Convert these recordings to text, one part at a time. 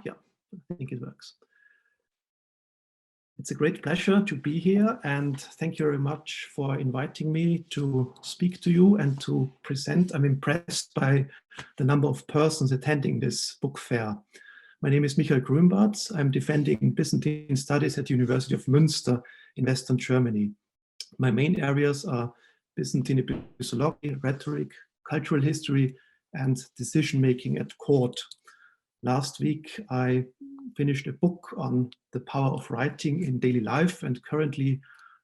yeah, I think it works. It's a great pleasure to be here, and thank you very much for inviting me to speak to you and to present. I'm impressed by the number of persons attending this book fair. My name is Michael Grünbart. I'm defending Byzantine studies at the University of Münster in Western Germany. My main areas are Byzantine epistemology, rhetoric, cultural history, and decision-making at court. Last week, I finished a book on the power of writing in daily life, and currently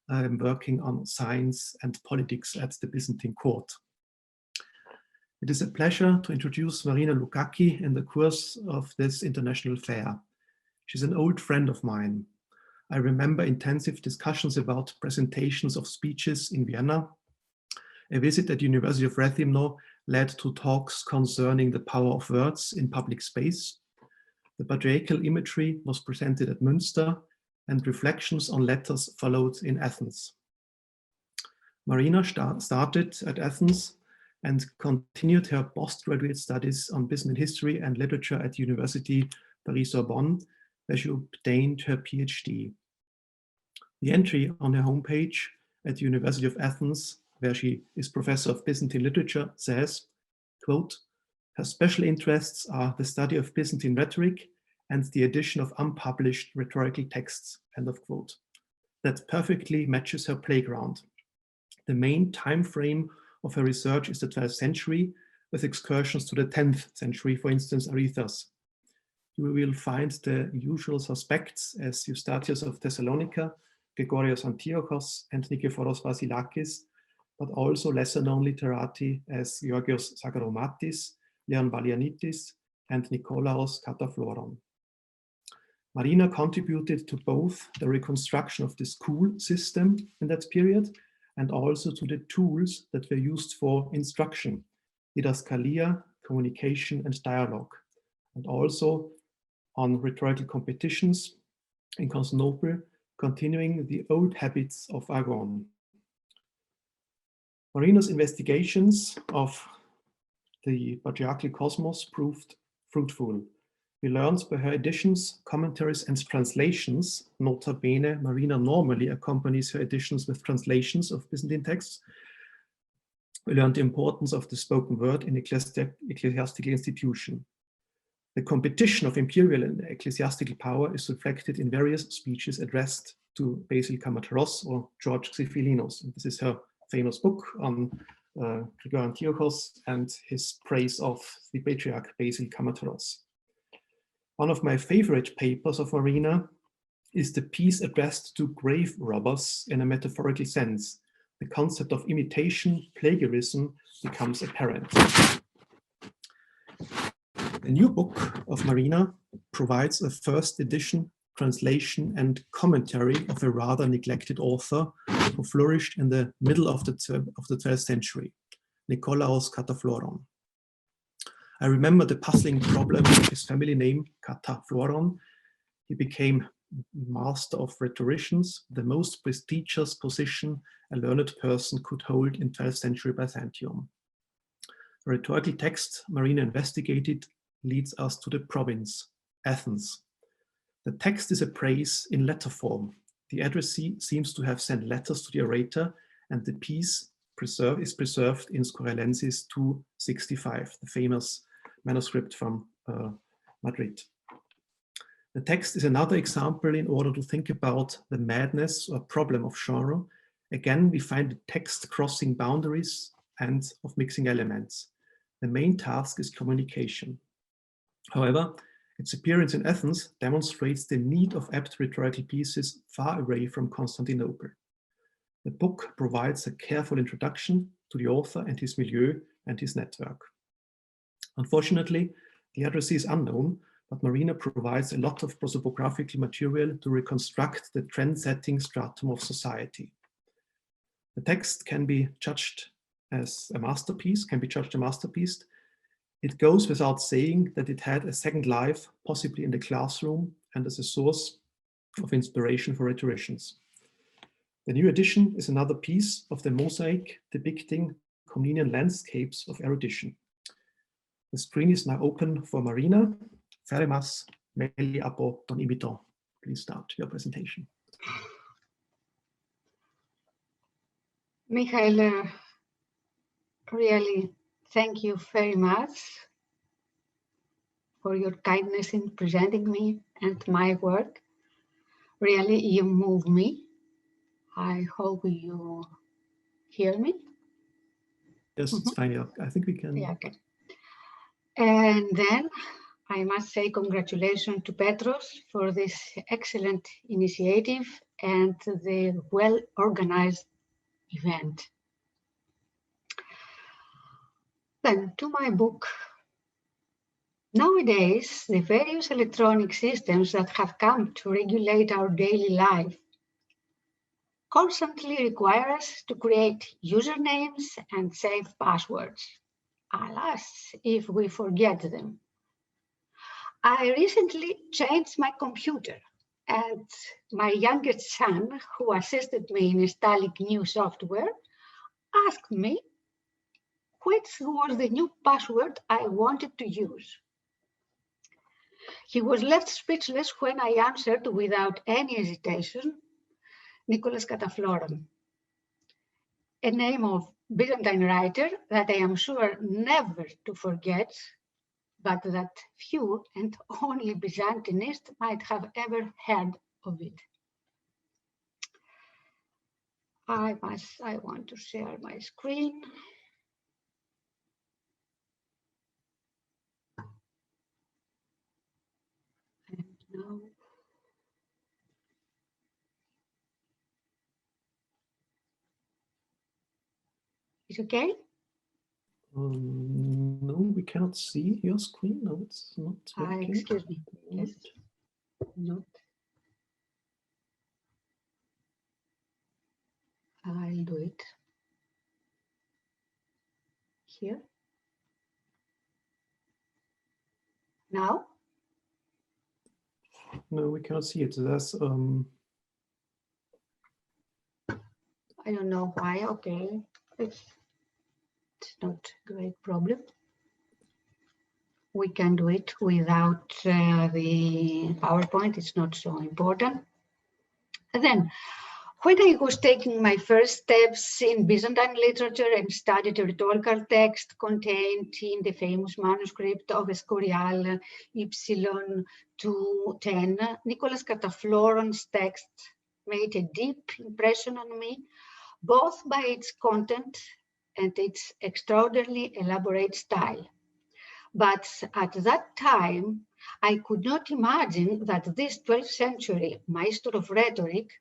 I'm working on science and politics at the Byzantine court. It is a pleasure to introduce Marina Loukaki in the course of this international fair. She's an old friend of mine. I remember intensive discussions about presentations of speeches in Vienna. A visit at the University of Rethymno led to talks concerning the power of words in public space. The patriarchal imagery was presented at Münster, and reflections on letters followed in Athens. Marina started at Athens and continued her postgraduate studies on Byzantine history and literature at University Paris-Sorbonne, where she obtained her PhD. The entry on her homepage at the University of Athens, where she is professor of Byzantine literature, says, quote, "Her special interests are the study of Byzantine rhetoric and the edition of unpublished rhetorical texts," end of quote. That perfectly matches her playground. The main time frame of her research is the 12th century, with excursions to the 10th century, for instance, Arethusa. You will find the usual suspects as Eustathius of Thessalonica, Gregorios Antiochos, and Nikephoros Vasilakis, but also lesser-known literati as Georgios Sagaromatis, Leon Valianitis, and Nikolaos Kataphlôron. Marina contributed to both the reconstruction of the school system in that period and also to the tools that were used for instruction, didaskalia, communication, and dialogue, and also on rhetorical competitions in Constantinople, continuing the old habits of Aragon. Marina's investigations of the patriarchal cosmos proved fruitful. We learned by her editions, commentaries, and translations. Nota bene, Marina normally accompanies her editions with translations of Byzantine texts. We learned the importance of the spoken word in ecclesiastical institution. The competition of imperial and ecclesiastical power is reflected in various speeches addressed to Basil Kamateros or George Xiphilinus. And this is her famous book on Grigor Antiochos and his praise of the patriarch Basil Kamateros. One of my favorite papers of Marina is the piece addressed to grave robbers in a metaphorical sense. The concept of imitation, plagiarism becomes apparent. The new book of Marina provides a first edition, translation, and commentary of a rather neglected author who flourished in the middle of the 12th century, Nikolaos Kataphlôron. I remember the puzzling problem of his family name, Kataphlôron. He became master of rhetoricians, the most prestigious position a learned person could hold in 12th century Byzantium. The rhetorical text Marina investigated leads us to the province, Athens. The text is a praise in letter form. The addressee seems to have sent letters to the orator, and the piece is preserved in Scoralensis 265, the famous manuscript from Madrid. The text is another example in order to think about the madness or problem of genre. Again, we find the text crossing boundaries and of mixing elements. The main task is communication. However, its appearance in Athens demonstrates the need of apt rhetorical pieces far away from Constantinople. The book provides a careful introduction to the author and his milieu and his network. Unfortunately, the addressee is unknown, but Marina provides a lot of prosopographical material to reconstruct the trend-setting stratum of society. The text can be judged as a masterpiece, It goes without saying that it had a second life, possibly in the classroom and as a source of inspiration for rhetoricians. The new edition is another piece of the mosaic depicting Comnenian landscapes of erudition. The screen is now open for Marina. Very much, Meli apo ton imiton. Please start your presentation. Michael, really thank you very much for your kindness in presenting me and my work. Really, you move me. I hope you hear me. Yes, it's fine. Yeah, I think we can. Yeah, okay. And then I must say congratulations to Petros for this excellent initiative and the well-organized event. Then to my book. Nowadays, the various electronic systems that have come to regulate our daily life constantly require us to create usernames and save passwords. Alas, if we forget them. I recently changed my computer, and my youngest son, who assisted me in installing new software, asked me which was the new password I wanted to use. He was left speechless when I answered without any hesitation, Nikolaos Kataphlôron, a name of Byzantine writer that I am sure never to forget, but that few and only Byzantinists might have ever heard of it. I want to share my screen. And now, is it okay? No, we cannot see your screen. No, it's not working. Excuse me. Yes. Not. I'll do it here. Now? No, we cannot see it. There's I don't know why. Okay, it's not a great problem. We can do it without the PowerPoint. It's not so important. And then, when I was taking my first steps in Byzantine literature and studied a rhetorical text contained in the famous manuscript of Escorial Y210, Nikolaos Kataphlôron's text made a deep impression on me, both by its content and its extraordinarily elaborate style. But at that time, I could not imagine that this 12th century master of rhetoric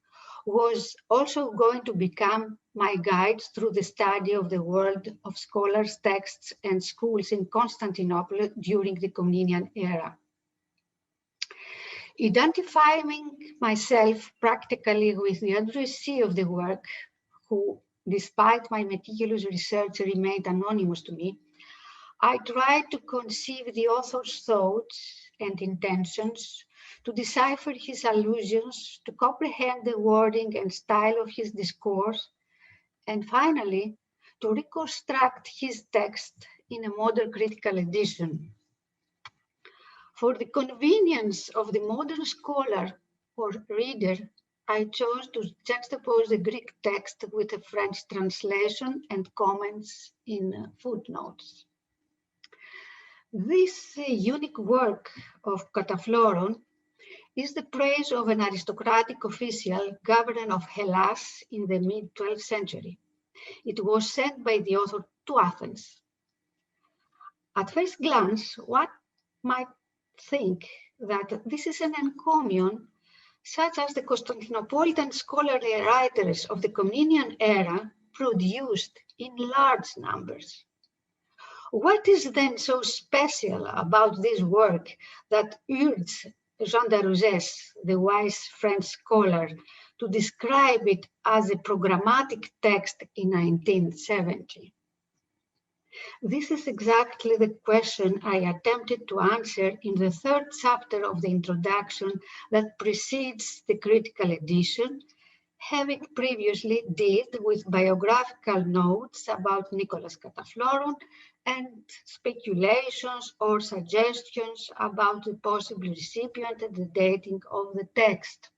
was also going to become my guide through the study of the world of scholars, texts, and schools in Constantinople during the Comnenian era. Identifying myself practically with the addressee of the work, who, despite my meticulous research, remained anonymous to me, I tried to conceive the author's thoughts and intentions, to decipher his allusions, to comprehend the wording and style of his discourse, and finally, to reconstruct his text in a modern critical edition. For the convenience of the modern scholar or reader, I chose to juxtapose the Greek text with a French translation and comments in footnotes. This unique work of Kataphlôron is the praise of an aristocratic official, governor of Hellas in the mid-12th century. It was sent by the author to Athens. At first glance, one might think that this is an encomium such as the Constantinopolitan scholarly writers of the Comnenian era produced in large numbers. What is then so special about this work that urged Jean d'Arrouzès, the wise French scholar, to describe it as a programmatic text in 1970? This is exactly the question I attempted to answer in the third chapter of the introduction that precedes the critical edition, having previously dealt with biographical notes about Nikolaos Kataphlôron and speculations or suggestions about the possible recipient and the dating of the text.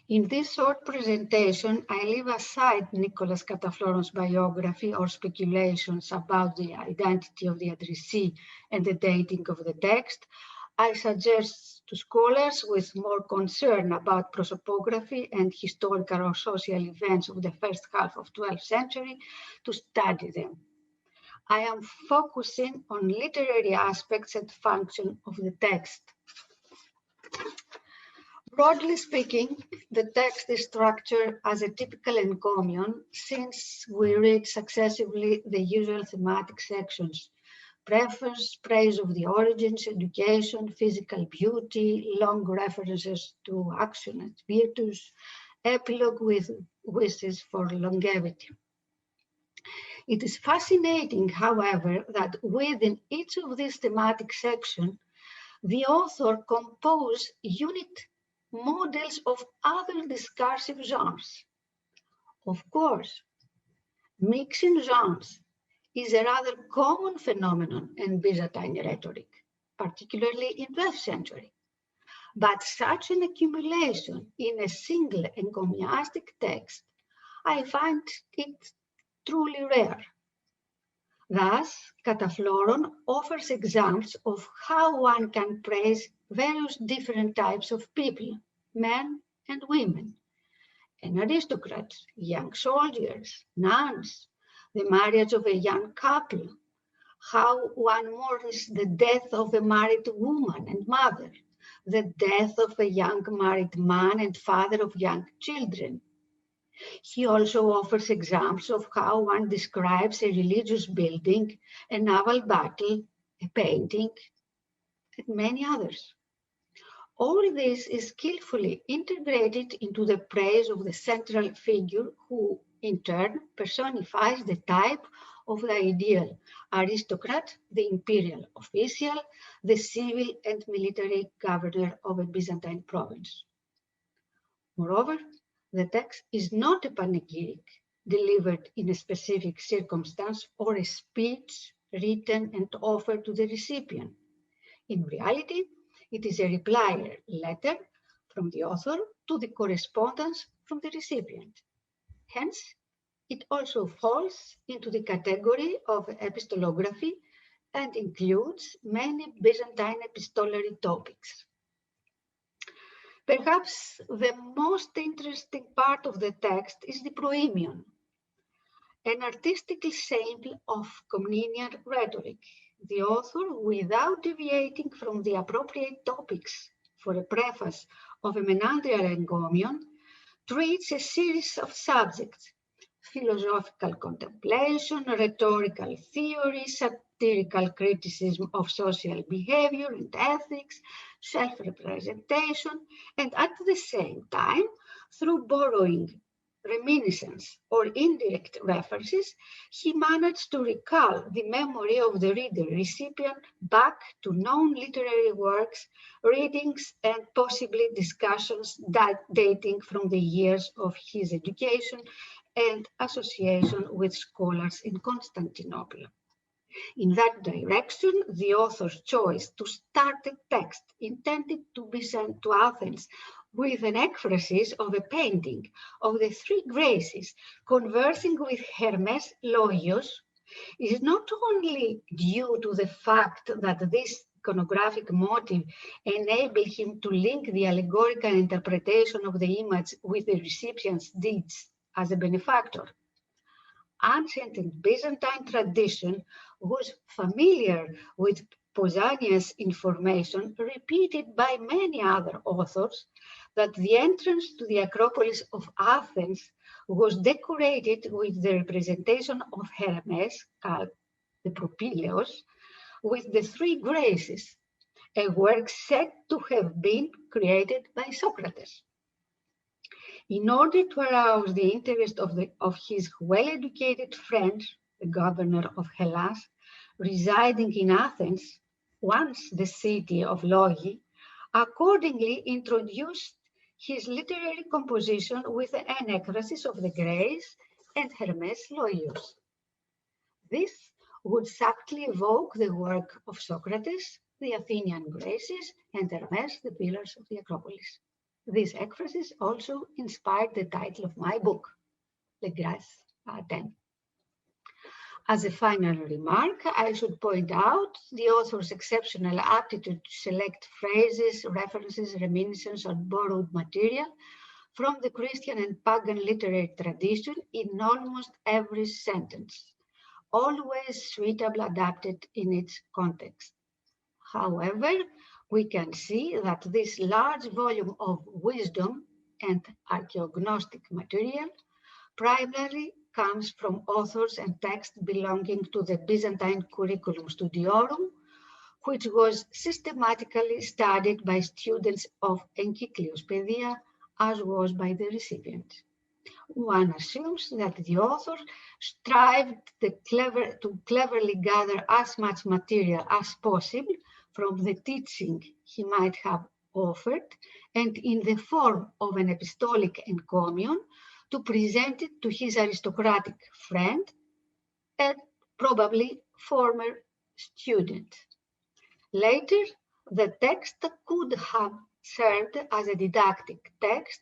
In this short presentation, I leave aside Nikolaos Kataphlôron's biography or speculations about the identity of the addressee and the dating of the text. I suggest to scholars with more concern about prosopography and historical or social events of the first half of 12th century to study them. I am focusing on literary aspects and function of the text. Broadly speaking, the text is structured as a typical encomium since we read successively the usual thematic sections: preface, praise of the origins, education, physical beauty, long references to action and virtues, epilogue with wishes for longevity. It is fascinating, however, that within each of these thematic sections, the author composed unit models of other discursive genres. Of course, mixing genres is a rather common phenomenon in Byzantine rhetoric, particularly in 12th century. But such an accumulation in a single encomiastic text, I find it truly rare. Thus, Kataphlôron offers examples of how one can praise various different types of people, men and women, an aristocrat, young soldiers, nuns, the marriage of a young couple, how one mourns the death of a married woman and mother, the death of a young married man and father of young children. He also offers examples of how one describes a religious building, a naval battle, a painting, and many others. All this is skillfully integrated into the praise of the central figure who, in turn, personifies the type of the ideal aristocrat, the imperial official, the civil and military governor of a Byzantine province. Moreover, the text is not a panegyric delivered in a specific circumstance or a speech written and offered to the recipient. In reality, it is a reply letter from the author to the correspondence from the recipient. Hence, it also falls into the category of epistolography and includes many Byzantine epistolary topics. Perhaps the most interesting part of the text is the proemion, an artistic sample of Comnenian rhetoric. The author, without deviating from the appropriate topics for a preface of a menandrial encomium, treats a series of subjects: philosophical contemplation, rhetorical theory, satirical criticism of social behavior and ethics, self-representation, and at the same time, through borrowing, reminiscence, or indirect references, he managed to recall the memory of the reader recipient back to known literary works, readings, and possibly discussions dating from the years of his education and association with scholars in Constantinople. In that direction, the author's choice to start a text intended to be sent to Athens with an ekphrasis of a painting of the three Graces conversing with Hermes Logios is not only due to the fact that this iconographic motive enabled him to link the allegorical interpretation of the image with the recipient's deeds as a benefactor. Ancient and Byzantine tradition was familiar with Pausanias information repeated by many other authors that the entrance to the Acropolis of Athens was decorated with the representation of Hermes, called the Propylaeos, with the three Graces, a work said to have been created by Socrates. In order to arouse the interest of his well-educated friend, the governor of Hellas, residing in Athens, once the city of Logi, accordingly introduced his literary composition with an ekphrasis of the Grace and Hermes Logios. This would subtly evoke the work of Socrates, the Athenian Grâces, and Hermes, the pillars of the Acropolis. These ekphrases also inspired the title of my book, Les Grâces à Athènes. As a final remark, I should point out the author's exceptional aptitude to select phrases, references, reminiscences, or borrowed material from the Christian and pagan literary tradition in almost every sentence, always suitably adapted in its context. However, we can see that this large volume of wisdom and archaeognostic material primarily comes from authors and texts belonging to the Byzantine Curriculum Studiorum, which was systematically studied by students of Encyclios Pedia, as was by the recipient. One assumes that the author strived to cleverly gather as much material as possible from the teaching he might have offered, and in the form of an epistolic encomium, to present it to his aristocratic friend and probably former student. Later, the text could have served as a didactic text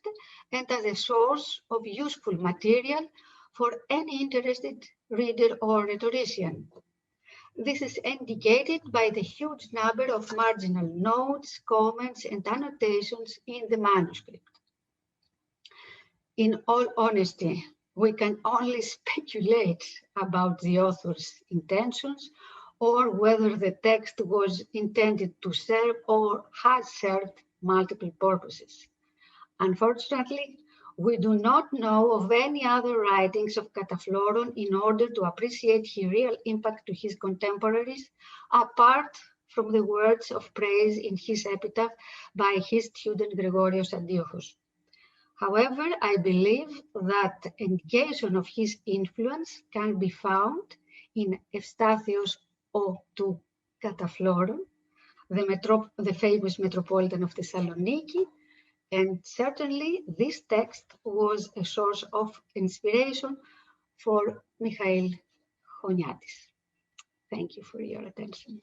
and as a source of useful material for any interested reader or rhetorician. This is indicated by the huge number of marginal notes, comments, and annotations in the manuscript. In all honesty, we can only speculate about the author's intentions or whether the text was intended to serve or has served multiple purposes. Unfortunately, we do not know of any other writings of Kataphlôron in order to appreciate his real impact to his contemporaries, apart from the words of praise in his epitaph by his student Gregorios Antiochos. However, I believe that indication of his influence can be found in Ευστάθιος του Kataphlôron, the famous metropolitan of Thessaloniki, and certainly this text was a source of inspiration for Michail Choniatis. Thank you for your attention.